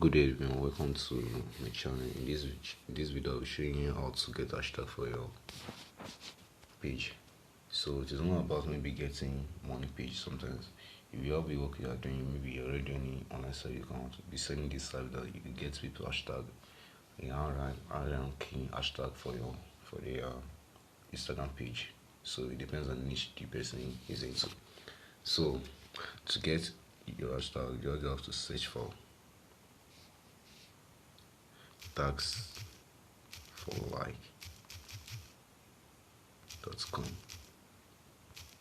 Good day everyone, welcome to my channel. In this video I'll be showing you how to get hashtag for your page. So it is not about maybe getting money page. Sometimes if you have the work you are doing, maybe you're already doing it online, so you can be selling this service that you can get people hashtag and key hashtag for the Instagram page. So it depends on niche the person is into. So to get your hashtag, you just have to search for tags for like.com.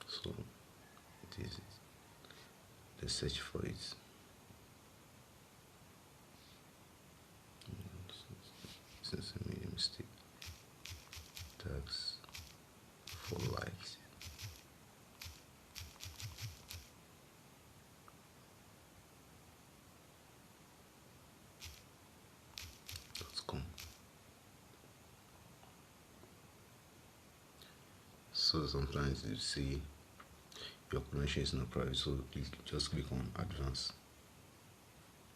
So it is the search for it. Since I made a mistake, tags for likes. .com. So sometimes you see your connection is not private, so just click on advanced,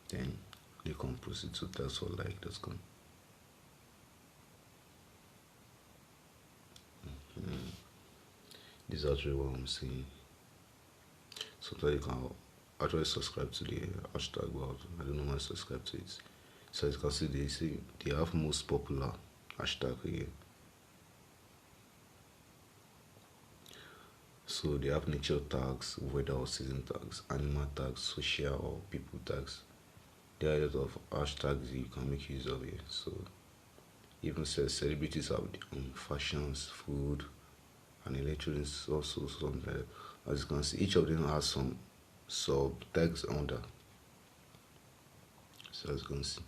then click on proceed to tags for like.com. This is actually what I'm saying. Sometimes you can actually subscribe to the hashtag, but I don't know why I subscribe to it. So as you can see, they have most popular hashtag here. So they have nature tags, weather or season tags, animal tags, social or people tags. There are a lot of hashtags you can make use of here. So even celebrities have fashions, food, and electronics also. Something as you can see, each of them has some sub tags under. So as you can see,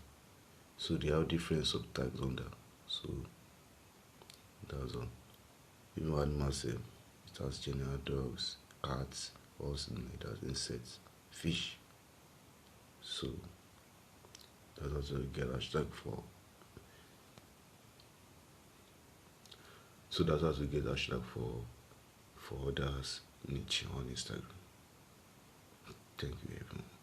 so they have different sub tags under. So that's all. Even animals, it has general dogs, cats, also like that, insects, fish. So that's also get hashtag for. So that's how to get hashtag for others niche on Instagram. Thank you everyone.